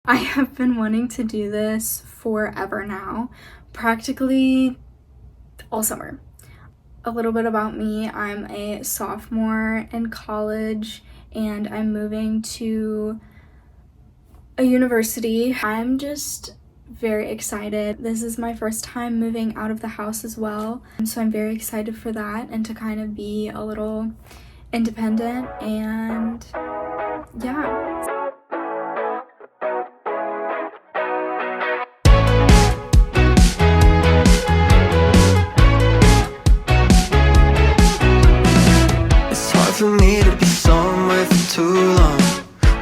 I have been wanting to do this forever now, practically all summer. A little bit about me: I'm a sophomore in college and I'm moving to a university. I'm just very excited. This is my first time moving out of the house as well, so I'm very excited for that and to kind of be a little independent, and yeah. For me to be somewhere for too long,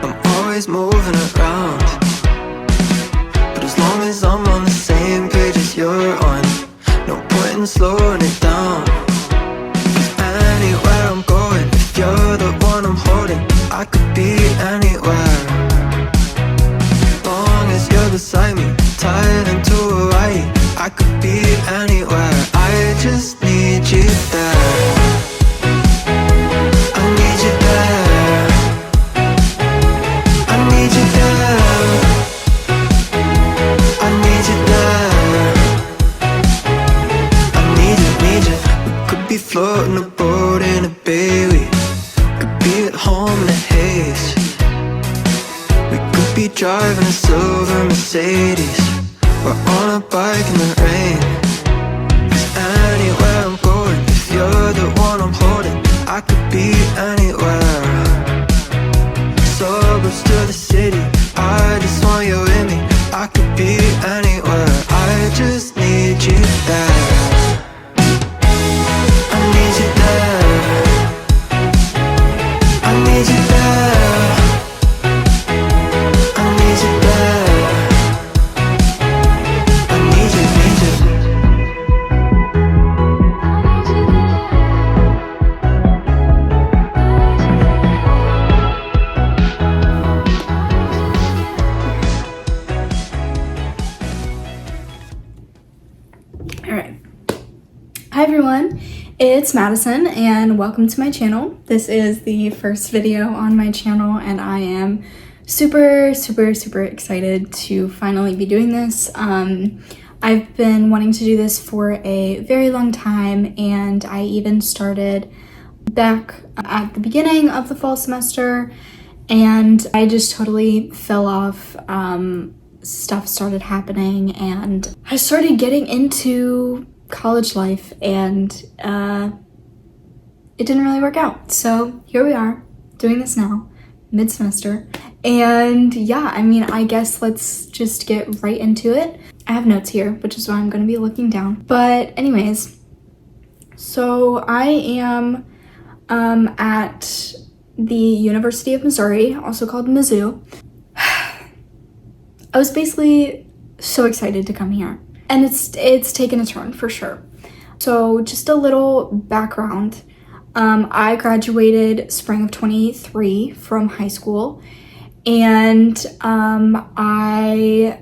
I'm always moving around. But as long as I'm on the same page as you're on, no point in slowing it down. 'Cause anywhere I'm going, if you're the one I'm holding, I could be anywhere. Long as you're beside me, tied into Hawaii, I could be anywhere. I just need you there. Floating a boat in a bay, we could be at home in a haze. We could be driving a silver Mercedes, or on a bike in the rain. 'Cause anywhere I'm going, if you're the one I'm holding, I could be anywhere. Suburbs to the city, I just want you with me. I could be anywhere, I just need you there. Alright. Hi everyone, it's Madison and welcome to my channel. This is the first video on my channel and I am super excited to finally be doing this. I've been wanting to do this for a very long time, and I even started back at the beginning of the fall semester and I just totally fell off. Stuff started happening and I started getting into college life, and it didn't really work out. So here we are doing this now, mid-semester, and yeah, I mean, I guess let's just get right into it. I have notes here, which is why I'm going to be looking down. But anyways, so I am at the University of Missouri, also called Mizzou. I was basically so excited to come here, and it's taken a turn for sure. So just a little background. I graduated spring of 23 from high school, and I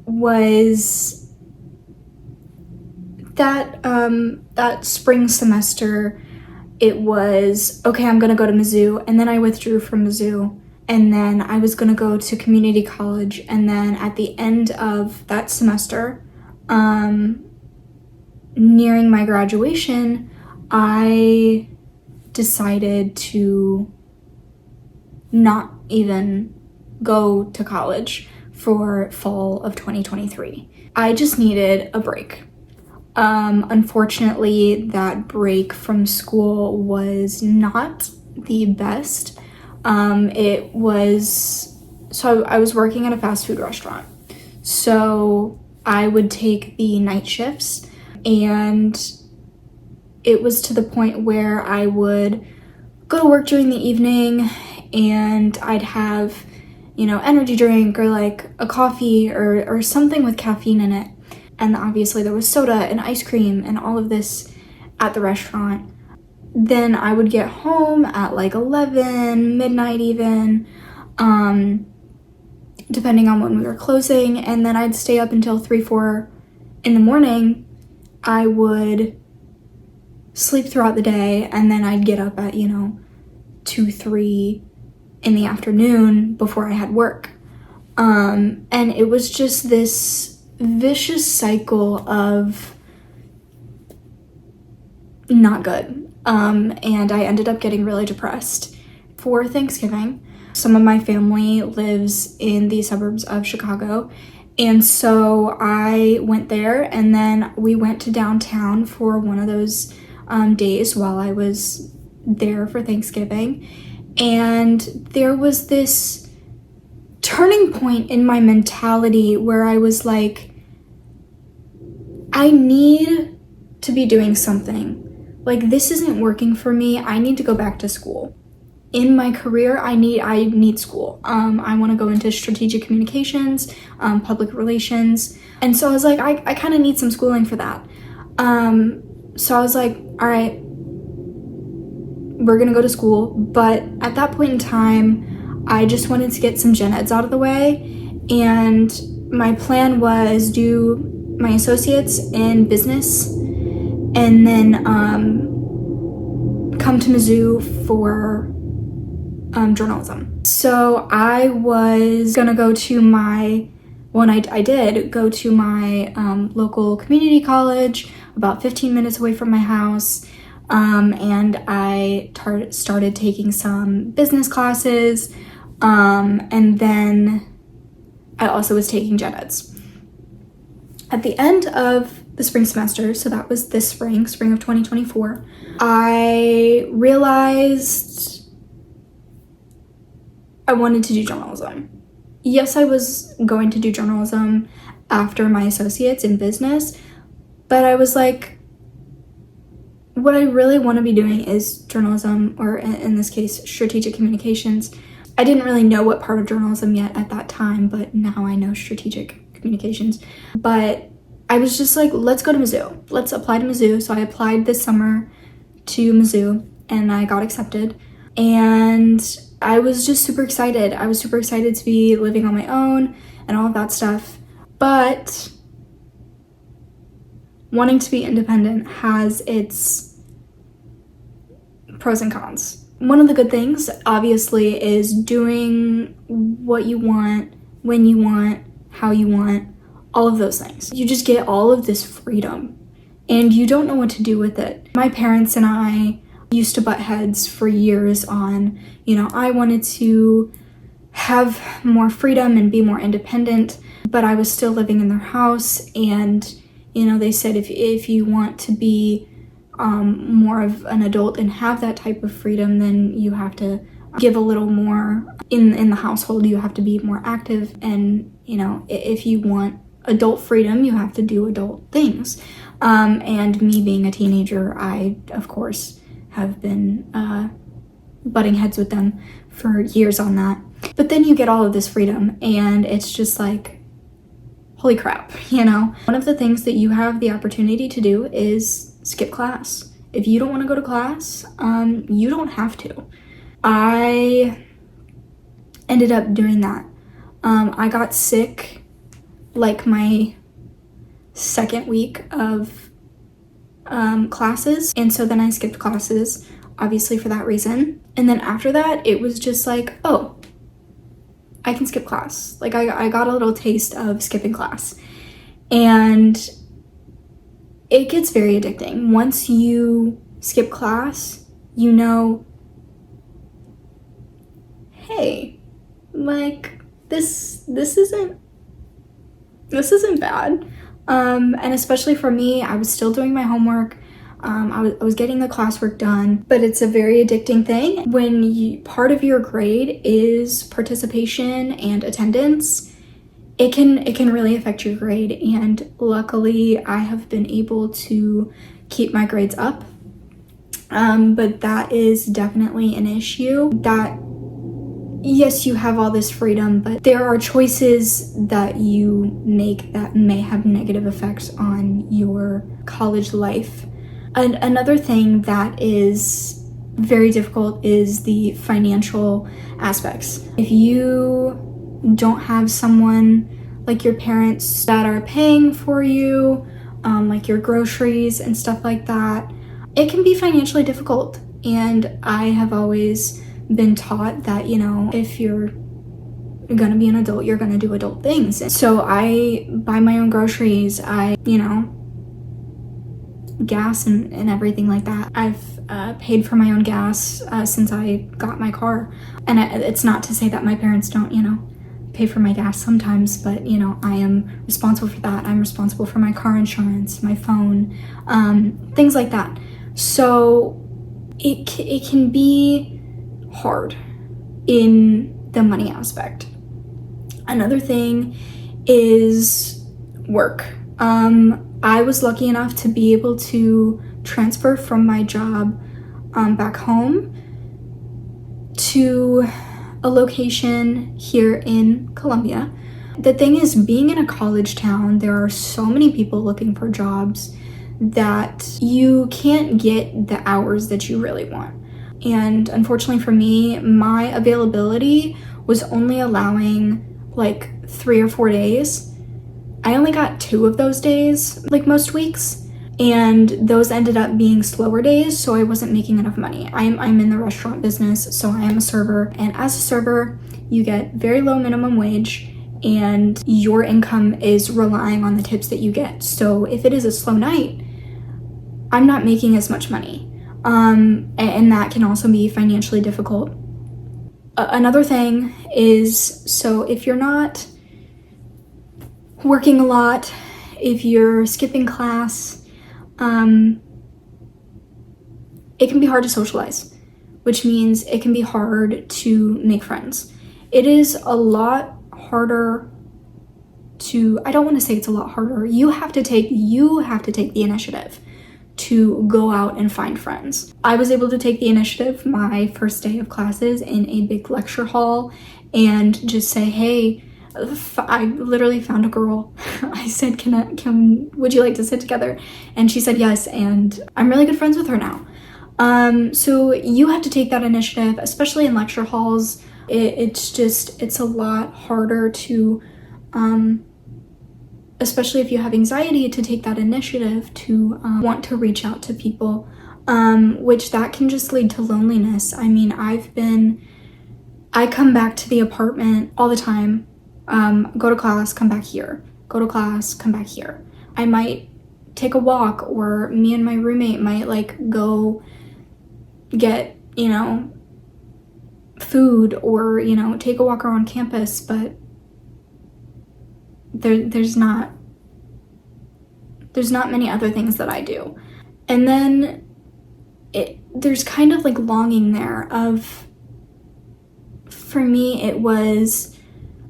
was that spring semester, it was okay, I'm gonna go to Mizzou, and then I withdrew from Mizzou. And then I was gonna go to community college, and then at the end of that semester, nearing my graduation, I decided to not even go to college for fall of 2023. I just needed a break. Unfortunately, that break from school was not the best. I was working at a fast food restaurant, so I would take the night shifts, and it was to the point where I would go to work during the evening and I'd have, energy drink or like a coffee or something with caffeine in it, and obviously there was soda and ice cream and all of this at the restaurant. Then I would get home at like 11, midnight even, depending on when we were closing, and then I'd stay up until 3, 4 in the morning. I would sleep throughout the day, and then I'd get up at, 2, 3 in the afternoon before I had work. And it was just this vicious cycle of not good. And I ended up getting really depressed. For Thanksgiving, some of my family lives in the suburbs of Chicago, and so I went there, and then we went to downtown for one of those days while I was there for Thanksgiving. And there was this turning point in my mentality where I was like, I need to be doing something. Like, this isn't working for me. I need to go back to school. In my career, I need school. I want to go into strategic communications, public relations. And so I was like, I kind of need some schooling for that. So I was like, all right, we're going to go to school. But at that point in time, I just wanted to get some gen eds out of the way. And my plan was do my associates in business and then come to Mizzou for journalism. So I was gonna go to my, well, I did go to my local community college about 15 minutes away from my house, and I started taking some business classes, and then I also was taking gen eds. At the end of the spring semester, so that was this spring of 2024, I realized I wanted to do journalism. Yes, I was going to do journalism after my associates in business, but I was like, what I really want to be doing is journalism, or in this case, strategic communications. I didn't really know what part of journalism yet at that time, but now I know strategic communications. But I was just like, let's go to Mizzou. Let's apply to Mizzou. So I applied this summer to Mizzou and I got accepted. And I was just super excited. I was super excited to be living on my own and all of that stuff. But wanting to be independent has its pros and cons. One of the good things, obviously, is doing what you want, when you want, how you want, all of those things. You just get all of this freedom and you don't know what to do with it. My parents and I used to butt heads for years on, I wanted to have more freedom and be more independent, but I was still living in their house. And, they said if you want to be more of an adult and have that type of freedom, then you have to give a little more in the household. You have to be more active, and if you want adult freedom, you have to do adult things. And me being a teenager, I of course have been butting heads with them for years on that. But then you get all of this freedom and it's just like, holy crap, One of the things that you have the opportunity to do is skip class. If you don't want to go to class, you don't have to. I ended up doing that. I got sick like my second week of classes, and so then I skipped classes, obviously for that reason. And then after that, it was just like, oh, I can skip class. Like I got a little taste of skipping class, and it gets very addicting. Once you skip class, hey, like this isn't bad. And especially for me, I was still doing my homework. I was getting the classwork done, but it's a very addicting thing. When part of your grade is participation and attendance, it can really affect your grade. And luckily, I have been able to keep my grades up. But that is definitely an issue. That, yes, you have all this freedom, but there are choices that you make that may have negative effects on your college life. And another thing that is very difficult is the financial aspects. If you don't have someone like your parents that are paying for you, like your groceries and stuff like that, it can be financially difficult. And I have always been taught that, if you're gonna be an adult, you're gonna do adult things. So I buy my own groceries, gas and everything like that. I've paid for my own gas since I got my car. And it's not to say that my parents don't, pay for my gas sometimes, but I am responsible for that. I'm responsible for my car insurance, my phone, things like that. So it can be hard in the money aspect. Another thing is work. I was lucky enough to be able to transfer from my job back home to a location here in Columbia. The thing is, being in a college town, there are so many people looking for jobs that you can't get the hours that you really want. And unfortunately for me, my availability was only allowing like 3 or 4 days. I only got 2 of those days, like most weeks, and those ended up being slower days, so I wasn't making enough money. I'm in the restaurant business, so I am a server, and as a server, you get very low minimum wage, and your income is relying on the tips that you get. So if it is a slow night, I'm not making as much money, and that can also be financially difficult. Another thing is, so if you're not working a lot, if you're skipping class, it can be hard to socialize, which means it can be hard to make friends. It is a lot harder to, I don't want to say it's a lot harder. You have to take the initiative to go out and find friends. I was able to take the initiative my first day of classes in a big lecture hall and just say, hey, I literally found a girl. I said, would you like to sit together? And she said yes, and I'm really good friends with her now. So you have to take that initiative, especially in lecture halls. It's a lot harder to, especially if you have anxiety, to take that initiative to want to reach out to people, which that can just lead to loneliness. I mean, I come back to the apartment all the time. Go to class, come back here. Go to class, come back here. I might take a walk, or me and my roommate might like go get, food, or, take a walk around campus, but there's not many other things that I do. And then there's kind of like longing there of, for me, it was,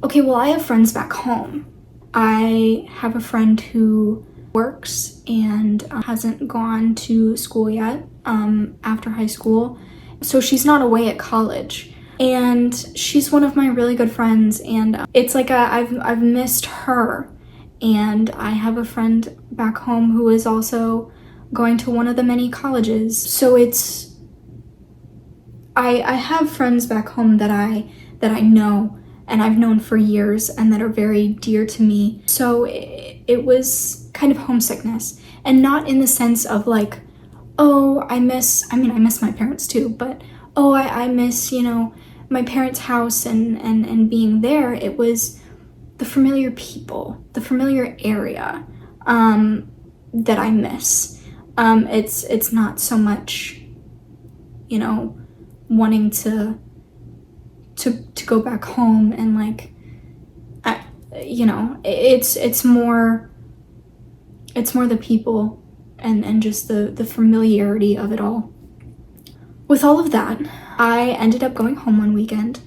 okay, well, I have friends back home. I have a friend who works and hasn't gone to school yet after high school. So she's not away at college. And she's one of my really good friends. And it's like I've missed her. And I have a friend back home who is also going to one of the many colleges. So I have friends back home that I know and I've known for years and that are very dear to me. So it was kind of homesickness, and not in the sense of like, oh, I miss my parents too, but oh, I miss, my parents' house and being there. It was the familiar people, the familiar area that I miss. It's not so much, wanting to go back home and like, it's more the people and just the familiarity of it all. With all of that, I ended up going home one weekend,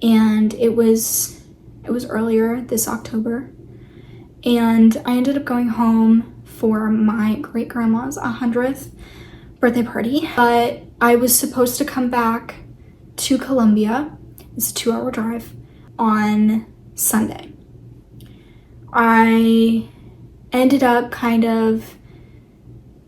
and it was earlier this October, and I ended up going home for my great grandma's 100th birthday party. But I was supposed to come back to Columbia. It's a 2-hour drive on Sunday. I ended up kind of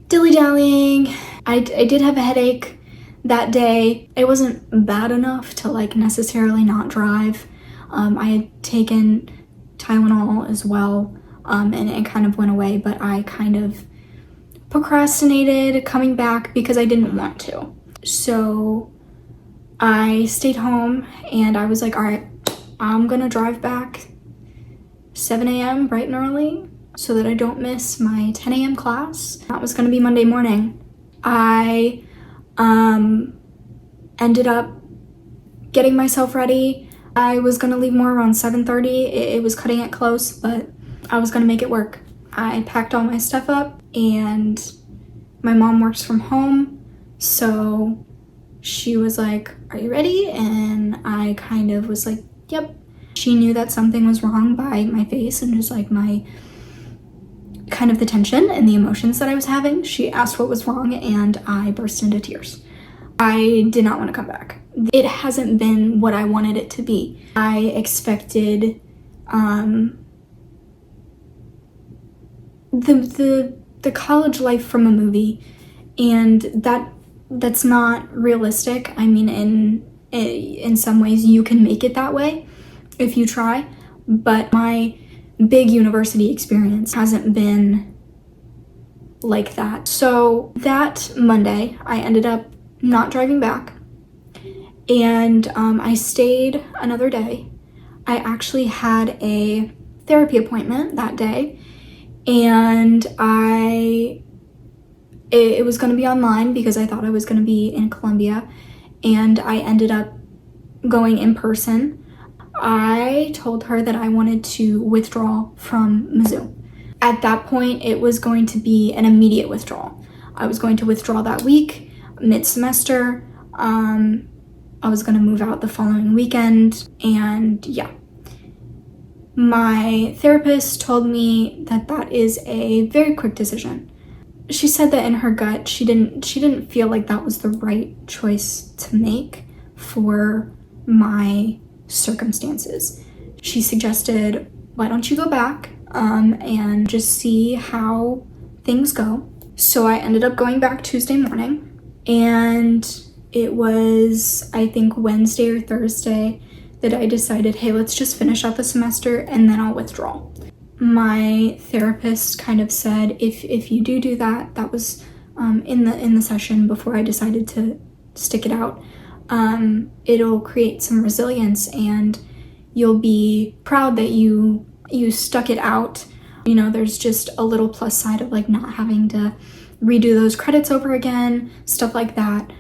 dilly-dallying. I did have a headache that day. It wasn't bad enough to like necessarily not drive. I had taken Tylenol as well, and it kind of went away, but I kind of procrastinated coming back because I didn't want to. So I stayed home and I was like, all right, I'm gonna drive back 7 a.m. bright and early so that I don't miss my 10 a.m. class. That was gonna be Monday morning. I ended up getting myself ready. I was gonna leave more around 7:30. It was cutting it close, but I was gonna make it work. I packed all my stuff up, and my mom works from home, so she was like, "Are you ready?" And I kind of was like, "Yep." She knew that something was wrong by my face and just like my kind of the tension and the emotions that I was having. She asked what was wrong, and I burst into tears. I did not want to come back. It hasn't been what I wanted it to be. I expected the college life from a movie, and that's not realistic. I mean, in some ways you can make it that way if you try, but my big university experience hasn't been like that. So that Monday, I ended up not driving back, and I stayed another day. I actually had a therapy appointment that day, and it was going to be online because I thought I was going to be in Columbia, and I ended up going in person. I told her that I wanted to withdraw from Mizzou. At that point, it was going to be an immediate withdrawal. I was going to withdraw that week, mid-semester. I was going to move out the following weekend, and yeah. My therapist told me that that is a very quick decision. She said that in her gut, she didn't feel like that was the right choice to make for my circumstances. She suggested, why don't you go back and just see how things go. So I ended up going back Tuesday morning, and it was, I think, Wednesday or Thursday that I decided, hey, let's just finish out the semester and then I'll withdraw. My therapist kind of said, if you do that, that was in the session before I decided to stick it out, it'll create some resilience and you'll be proud that you stuck it out. You know, there's just a little plus side of like not having to redo those credits over again, stuff like that.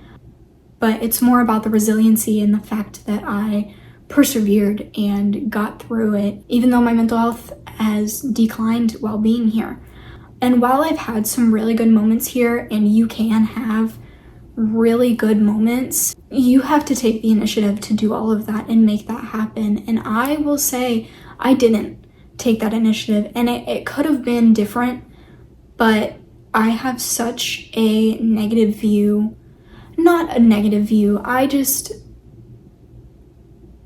But it's more about the resiliency and the fact that I persevered and got through it, even though my mental health has declined while being here. And while I've had some really good moments here, and you can have really good moments, you have to take the initiative to do all of that and make that happen. And I will say I didn't take that initiative, and it could have been different, but I have such a negative view. Not a negative view,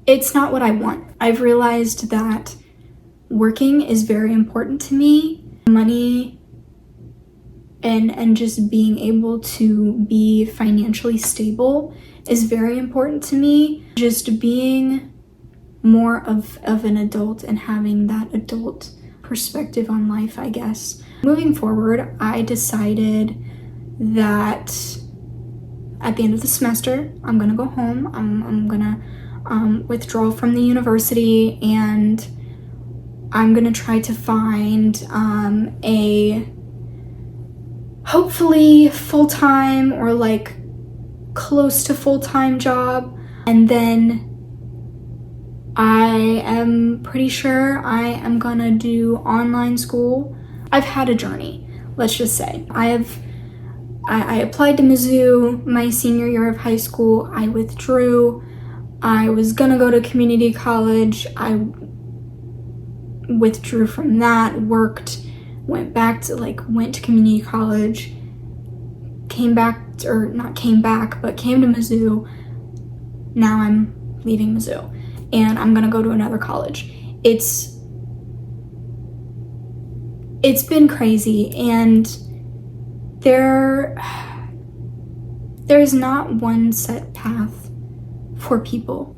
it's not what I want. I've realized that working is very important to me. Money and just being able to be financially stable is very important to me. Just being more of an adult and having that adult perspective on life, I guess. Moving forward, I decided that at the end of the semester, I'm gonna go home. I'm gonna withdraw from the university, and I'm gonna try to find a hopefully full-time or like close to full-time job, and then I am pretty sure I am gonna do online school. I've had a journey, let's just say. I applied to Mizzou my senior year of high school. I withdrew. I was gonna go to community college. I withdrew from that, went to community college, came to Mizzou. Now I'm leaving Mizzou, and I'm gonna go to another college. It's been crazy, and there's not one set path for people.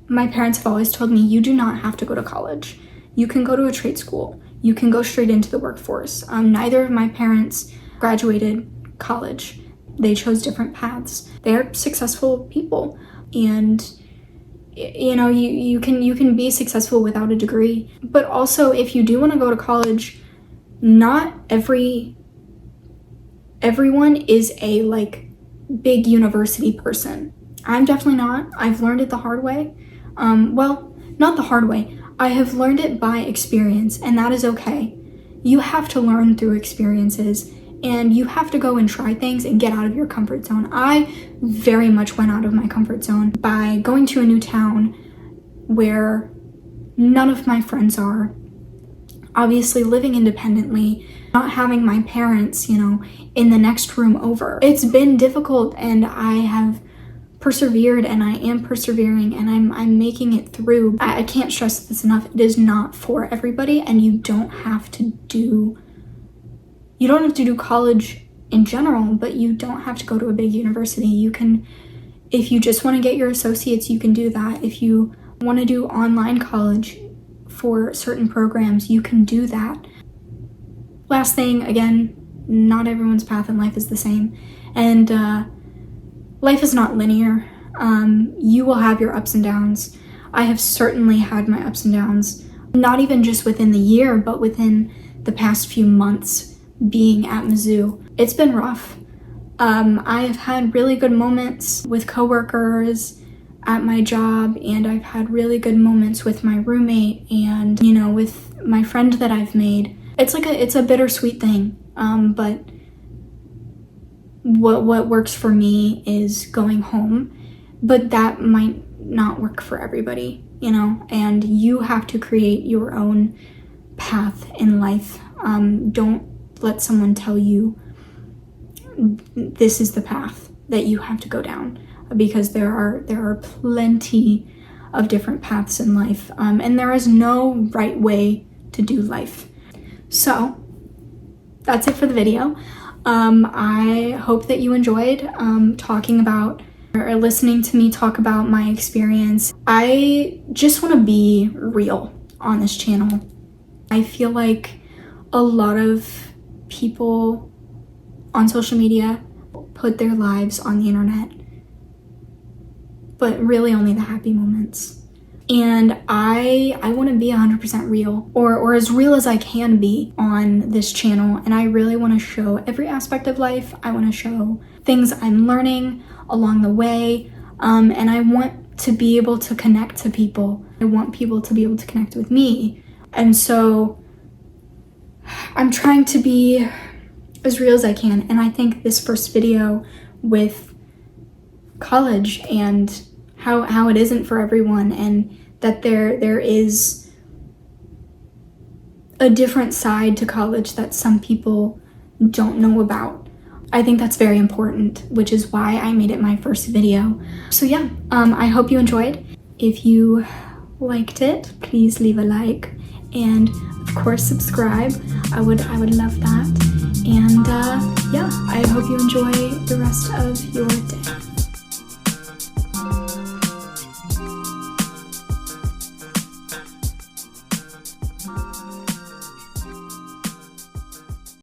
My parents have always told me, you do not have to go to college. You can go to a trade school. You can go straight into the workforce. Neither of my parents graduated college. They chose different paths. They're successful people. And you know, you can be successful without a degree. But also, if you do want to go to college, not everyone is a like big university person. I'm definitely not. I've learned it the hard way. Well, not the hard way. I have learned it by experience, and that is okay. You have to learn through experiences, and you have to go and try things and get out of your comfort zone. I very much went out of my comfort zone by going to a new town where none of my friends are. Obviously living independently, not having my parents, you know, in the next room over. It's been difficult, and I have persevered, and I am persevering, and I'm making it through. I can't stress this enough. It is not for everybody, and you don't have to do college in general, but you don't have to go to a big university. You can, if you just want to get your associates, you can do that. If you want to do online college for certain programs, you can do that. Last thing, again, not everyone's path in life is the same, and life is not linear. You will have your ups and downs. I have certainly had my ups and downs, not even just within the year, but within the past few months being at Mizzou. It's been rough. I have had really good moments with coworkers at my job, and I've had really good moments with my roommate and, you know, with my friend that I've made. It's a bittersweet thing, but what works for me is going home, but that might not work for everybody, you know, and you have to create your own path in life. Don't let someone tell you this is the path that you have to go down, because there are plenty of different paths in life, and there is no right way to do life. So that's it for the video. I hope that you enjoyed talking about or listening to me talk about my experience. I just want to be real on this channel. I feel like a lot of people on social media put their lives on the internet, but really only the happy moments. And I want to be 100% real, or as real as I can be on this channel. And I really want to show every aspect of life. I want to show things I'm learning along the way. And I want to be able to connect to people. I want people to be able to connect with me. And so I'm trying to be as real as I can. And I think this first video with college and how it isn't for everyone, and that there is a different side to college that some people don't know about. I think that's very important, which is why I made it my first video. So yeah, I hope you enjoyed. If you liked it, please leave a like, and of course subscribe. I would love that. And yeah, I hope you enjoy the rest of your day.